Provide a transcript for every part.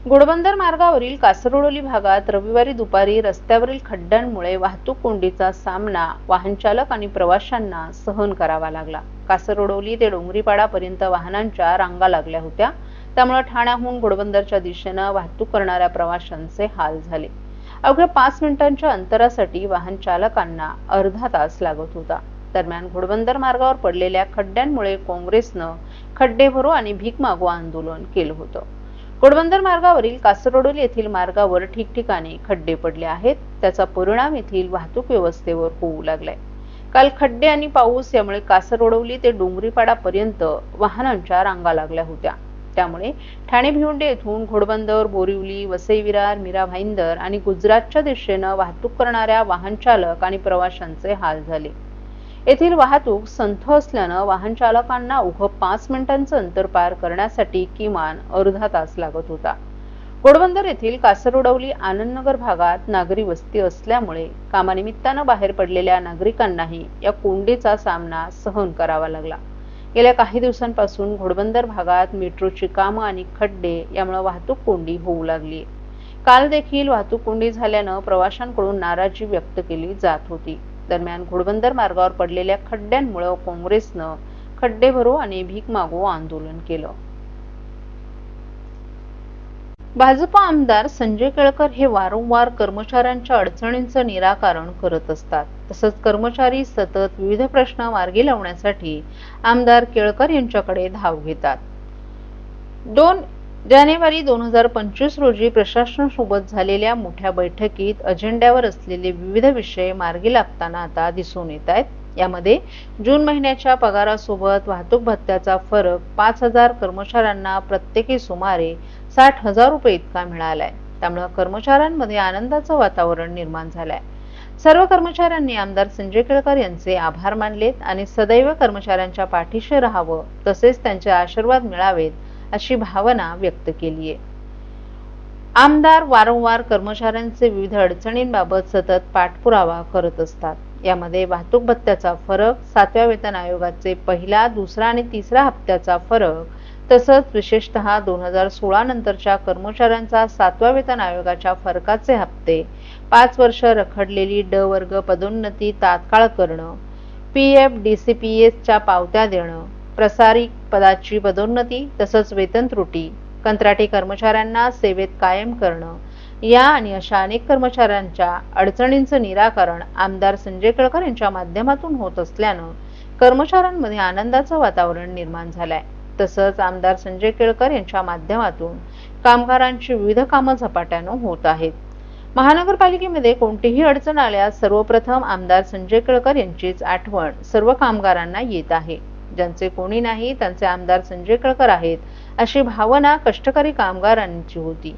घोडबंदर मार्गावरील कासरगोडोली भागात रविवारी दुपारी रस्त्यावरील खड्ड्यांमुळे वाहतूक कोंडीचा सामना वाहन चालक आणि प्रवाशांना सहन करावा लागला। कासरगोडोली ते डोंगरीपाडापर्यंत वाहनांच्या रांगा लागल्या होत्या, त्यामुळे ठाण्याहून घोडबंदरच्या दिशेने वाहतूक करणाऱ्या प्रवाशांचे हाल झाले। अवघ्या 5 मिनिटांच्या अंतरासाठी वाहन चालकांना अर्धा तास लागत होता। दरम्यान घोडबंदर मार्गावर पडलेल्या खड्ड्यांमुळे काँग्रेसनं खड्डे भरो आणि भीक मागो आंदोलन केलं होतं। घोडबंदर मार्गावरील कासरगोडोली येथील मार्गावर ठिकठिकाणी खड्डे पडले आहेत, त्याचा परिणाम येथील वाहतूक व्यवस्थेवर होऊ लागलाय। काल खड्डे आणि पाऊस यामुळे कासरगोडोली ते डोंगरीपाडापर्यंत वाहनांच्या रांगा लागल्या होत्या। त्यामुळे ठाणे भिवंडी येथून घोडबंदर, बोरिवली, वसई विरार, मीरा भाईंदर आणि गुजरातच्या दिशेने वाहतूक करणाऱ्या वाहन चालक आणि प्रवाशांचे हाल झाले। येथील वाहतूक संथ असल्याने वाहन चालकांना अवघं 5 मिनिटांचं अंतर पार करण्यासाठी किमान अर्धा तास लागत होता। घोडबंदर येथील कासरगोडोली आनंदनगर भागात नागरी वस्ती असल्यामुळे कामानिमित्तानं बाहेर पडलेल्या नागरिकांनाही या कोंडीचा सामना सहन करावा लागला। गेल्या काही दिवसांपासून घोडबंदर भागात मेट्रोची कामं आणि खड्डे यामुळे वाहतूक कोंडी होऊ लागली। काल देखील वाहतूक कोंडी झाल्यानं प्रवाशांकडून नाराजी व्यक्त केली जात होती। दरम्यान घोडबंदर मार्गावर पडलेल्या खड्ड्यांमुळे काँग्रेसनं खड्डे भरो आणि भीक मागो आंदोलन केलं। भाजप आमदार संजय केळकर हे वारंवार कर्मचाऱ्यांच्या अडचणींचं निराकरण करत असतात। तसंच कर्मचारी सतत विविध प्रश्न मार्गी लावण्यासाठी आमदार केळकर यांच्याकडे धाव घेतात। 2 जानेवारी 2025 रोजी प्रशासनासोबत झालेल्या मोठ्या बैठकीत अजेंड्यावर असलेले विविध विषय मार्गी लागताना आता दिसून येत आहेत। यामध्ये जून महिन्याच्या पगारासोबत वाहतूक भत्त्याचा फरक 5,000 कर्मचाऱ्यांना प्रत्येकी सुमारे 60,000 रुपये इतका मिळालाय। त्यामुळे कर्मचाऱ्यांमध्ये आनंदाचं वातावरण निर्माण झालंय। सर्व कर्मचाऱ्यांनी आमदार संजय केळकर यांचे आभार मानलेत आणि सदैव कर्मचाऱ्यांच्या पाठीशी राहावं तसेच त्यांचे आशीर्वाद मिळावेत अशी भावना व्यक्त केली आहे। आमदार वारंवार कर्मचाऱ्यांचे विविध अडचणींबाबत सतत पाठपुरावा करत असतात। यामध्ये वाहतूक भत्त्याचा फरक, 7व्या वेतन आयोगाचे पहिला, दुसरा आणि तिसरा हप्त्याचा फरक, तसंच विशेषतः 2016 नंतरच्या कर्मचाऱ्यांचा 7व्या वेतन आयोगाच्या फरकाचे हप्ते, 5 वर्ष रखडलेली ड वर्ग पदोन्नती तात्काळ करणं, PF DCPSच्या पावत्या देणं, प्रसारिक पदाची पदोन्नती तसंच वेतन त्रुटी, कंत्राटी कर्मचाऱ्यांना सेवेत कायम करणं या आणि अशा अनेक कर्मचाऱ्यांच्या अडचणींचं निराकरण आमदार संजय केळकर यांच्या माध्यमातून होत असल्यानं कर्मचाऱ्यांमध्ये आनंदाचं वातावरण निर्माण झालंय। तसंच आमदार संजय केळकर यांच्या माध्यमातून कामगारांची विविध कामं झपाट्यानं होत आहेत। महानगरपालिकेमध्ये कोणतीही अडचण आल्यास सर्वप्रथम आमदार संजय केळकर यांचीच आठवण सर्व कामगारांना येत आहे। ज्यांचे कोणी नाही त्यांचे आमदार संजय केळकर आहेत अशी भावना कष्टकरी कामगारांची होती।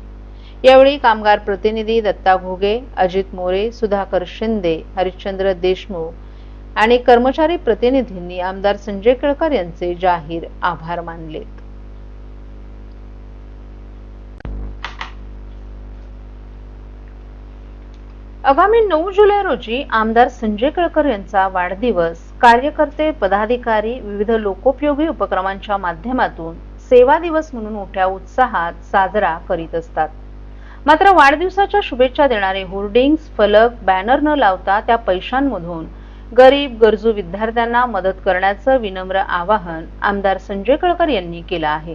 यावेळी कामगार प्रतिनिधी दत्ता घोगे, अजित मोरे, सुधाकर शिंदे, हरिश्चंद्र देशमुख आणि कर्मचारी प्रतिनिधींनी आमदार संजय केळकर यांचे जाहीर आभार मानलेत। आगामी 9 जुलै रोजी आमदार संजय केळकर यांचा वाढदिवस कार्यकर्ते, पदाधिकारी विविध लोकोपयोगी उपक्रमांच्या माध्यमातून सेवा दिवस म्हणून मोठ्या उत्साहात साजरा करीत असतात। मात्र वाढदिवसाच्या शुभेच्छा देणारे होर्डिंग्स, फलक, बॅनर न लावता त्या पैशांमधून गरीब गरजू विद्यार्थ्यांना मदत करण्याचं विनम्र आवाहन आमदार संजय केळकर यांनी केलं आहे।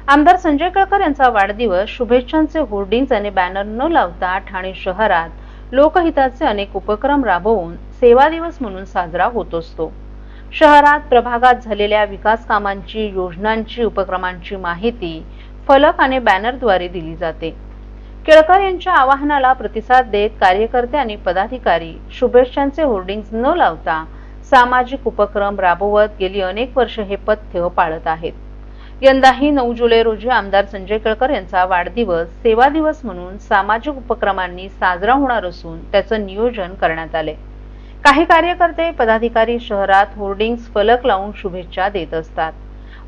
आमदार संजय केळकर यांचा वाढदिवस शुभेच्छांचे होर्डिंग्स आणि बॅनर न लावता ठाणे शहरात लोकहिताचे अनेक उपक्रम राबवून सेवा दिवस म्हणून साजरा होत असतो। शहरात प्रभागात झालेल्या विकास कामांची, योजनांची, उपक्रमांची माहिती फलक आणि बॅनरद्वारे दिली जाते। केळकर यांच्या आवाहनाला प्रतिसाद देत कार्यकर्ते आणि पदाधिकारी शुभेच्छांचे होर्डिंग्स न लावता सामाजिक उपक्रम राबवत गेली अनेक वर्ष हे पथ्य पाळत आहेत। यंदाही 9 जुलै रोजी आमदार संजय केळकर यांचा वाढदिवस सेवा दिवस म्हणून सामाजिक उपक्रमांनी साजरा होणार असून त्याचं नियोजन करण्यात आले। काही कार्यकर्ते, पदाधिकारी शहरात होर्डिंग्स, फलक लावून शुभेच्छा देत असतात।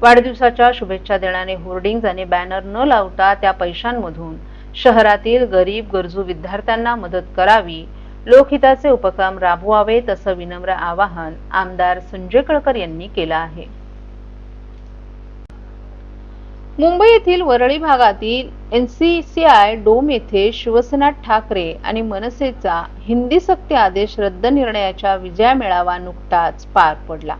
वाढदिवसाच्या शुभेच्छा देणारे होर्डिंग्स आणि बॅनर न लावता त्या पैशांमधून शहरातील गरीब गरजू विद्यार्थ्यांना मदत करावी, लोकहिताचे उपक्रम राबवावेत असं विनम्र आवाहन आमदार संजय केळकर यांनी केलं आहे। मुंबई येथील वरळी भागातील NCCI डोम येथे शिवसेना ठाकरे आणि मनसेचा हिंदी सक्ती आदेश रद्द निर्णयाच्या विजय मेळावा नुकताच पार पडला।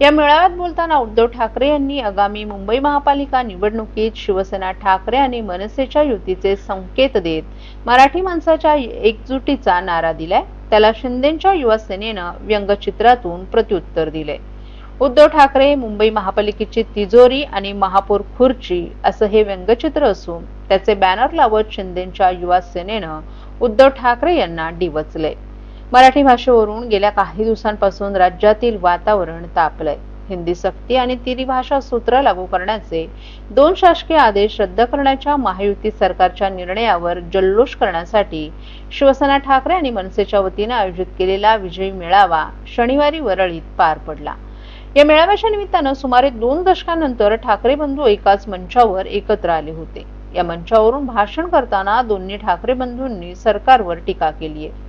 या मेळाव्यात बोलताना उद्धव ठाकरे यांनी आगामी मुंबई महापालिका निवडणुकीत शिवसेना ठाकरे आणि मनसेच्या युतीचे संकेत देत मराठी माणसाच्या एकजुटीचा नारा दिलाय। त्याला शिंदेच्या युवा सेनेनं व्यंगचित्रातून प्रत्युत्तर दिले। उद्धव ठाकरे मुंबई महापालिकेची तिजोरी आणि महापौर खुर्ची असं हे व्यंगचित्र असून त्याचे बॅनर लावत शिंदेच्या युवा सेनेनं उद्धव ठाकरे यांना डिवचले। मराठी भाषेवरून गेल्या काही दिवसांपासून राज्यातील वातावरण तापलंय। हिंदी सक्ती आणि त्रिभाषा सूत्र लागू करण्याचे 2 शासकीय आदेश रद्द करण्याच्या महायुती सरकारच्या निर्णयावर जल्लोष करण्यासाठी शिवसेना ठाकरे आणि मनसेच्या वतीने आयोजित केलेला विजयी मेळावा शनिवारी वरळीत पार पडला। या मेळाव्याच्या निमित्तानं सुमारे 2 दशकांनंतर ठाकरे बंधू एकाच मंचावर एकत्र आले होते। या मंचावरून भाषण करताना दोन्ही ठाकरे बंधूंनी सरकारवर टीका केली आहे।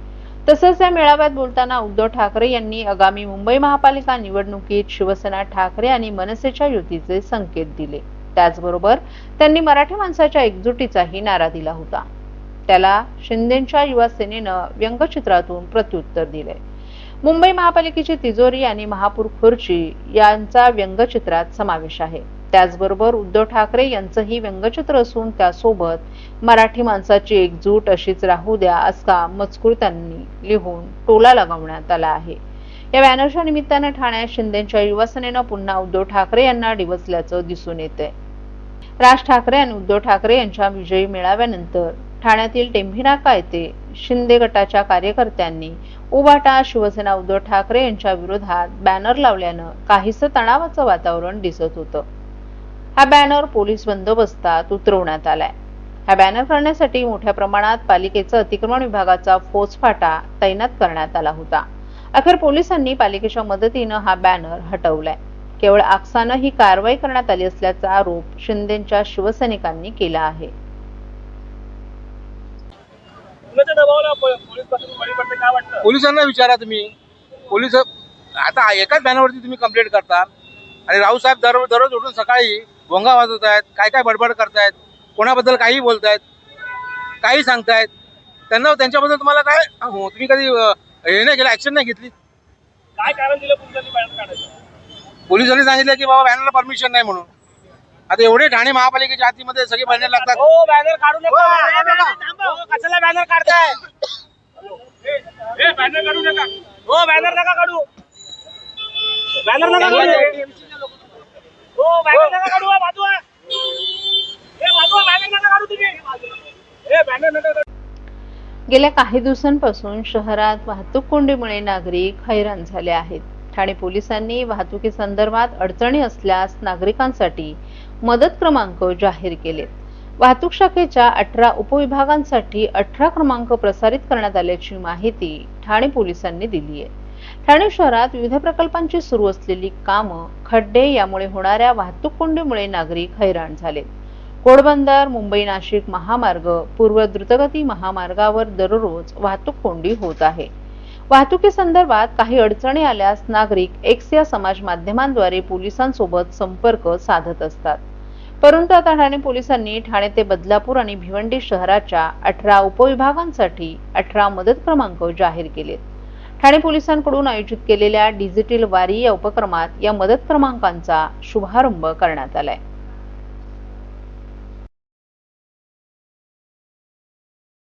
तसंच या मेळाव्यात बोलताना उद्धव ठाकरे यांनी आगामी मुंबई महापालिका निवडणुकीत शिवसेना ठाकरे आणि मनसेच्या युतीचे संकेत दिले। त्याचबरोबर त्यांनी मराठी माणसाच्या एकजुटीचाही नारा दिला होता। त्याला शिंदेच्या युवा सेनेनं व्यंगचित्रातून प्रत्युत्तर दिले। मुंबई महापालिकेची तिजोरी आणि महापौर खुर्ची यांचा व्यंगचित्रात समावेश आहे। त्याचबरोबर उद्धव ठाकरे यांचंही व्यंगचित्र असून त्यासोबत मराठी माणसाची एकजूट अशीच राहू द्या असा मजकूर त्यांनी लिहून टोला लगावण्यात आला आहे। या बॅनरच्या निमित्तानं ठाण्यात शिंदेच्या युवा सेनेनं पुन्हा उद्धव ठाकरे यांना डिवचल्याचं दिसून येतंय। राज ठाकरे आणि उद्धव ठाकरे यांच्या विजयी मेळाव्यानंतर ठाण्यातील टेंभी नाका येथे शिंदे गटाच्या कार्यकर्त्यांनी उभाटा शिवसेना उद्धव ठाकरे यांच्या विरोधात बॅनर लावल्यानं काहीसं तणावाचं वातावरण दिसत होतं। हा बॅनर पोलीस बंदोबस्तात उतरवण्यात आलाय। हा बॅनर करण्यासाठी मोठ्या प्रमाणात पालिकेचा अतिक्रमण विभागाचा फौजफाटा तैनात करण्यात आला होता। अखेर पोलिसांनी पालिकेच्या मदतीनं हा बॅनर हटवलाय। केवळ आकसानं ही कारवाई करण्यात आली असल्याचा आरोप शिंदेच्या शिवसैनिकांनी केला आहे। पोलिसांना विचारा तुम्ही, पोलीस आता एकाच बॅनरवरती तुम्ही कंप्लेंट करता आणि राव साहेब दररोज उठून सकाळी भोंगा वाजवत आहेत, काय बडबड करतायत, कोणाबद्दल काही बोलतायत, काही सांगतायत। त्यांच्याबद्दल तुम्हाला काय तुम्ही कधी हे नाही केलं, ऍक्शन नाही घेतली? काय कारण दिलं पोलिसांनी बॅनर काढायचं? पोलिसांनी सांगितलं की बाबा बॅनरला परमिशन नाही म्हणून। आता एवढे ठाणे महापालिकेच्या हातीमध्ये सगळे बॅनर लागतात। हो बॅनर काढू नका, कशाला बॅनर काढताय? बॅनर काढू नका, हो बॅनर नका काढू, बॅनर नका काढू, हो बॅनर नका काढू, बाजूला बॅनर नका काढू तुम्ही, बॅनर नका काढू। गेल्या काही दिवसांपासून शहरात वाहतूक कोंडीमुळे नागरिक हैराण झाले आहेत। ठाणे पोलिसांनी वाहतुकीसंदर्भात अडचणी असल्यास नागरिकांसाठी मदत क्रमांक जाहीर केलेत। वाहतूक शाखेच्या 18 उपविभागांसाठी 18 क्रमांक प्रसारित करण्यात आल्याची माहिती ठाणे पोलिसांनी दिली आहे। ठाणे शहरात विविध प्रकल्पांची सुरू असलेली कामं, खड्डे यामुळे होणाऱ्या वाहतूक कोंडीमुळे नागरिक हैराण झालेत। घोडबंदर मुंबई नाशिक महामार्ग, पूर्व द्रुतगती महामार्गावर दररोज वाहतूक कोंडी होत आहे। वाहतुकीसंदर्भात काही अडचणी आल्यास नागरिक एक्स या समाज माध्यमांद्वारे पोलिसांसोबत संपर्क साधत असतात। परंतु आता ठाणे पोलिसांनी ठाणे ते बदलापूर आणि भिवंडी शहराच्या 18 उपविभागांसाठी 18 मदत क्रमांक जाहीर केलेत। ठाणे पोलिसांकडून आयोजित केलेल्या डिजिटल वारी या उपक्रमात या मदत क्रमांकांचा शुभारंभ करण्यात आलाय।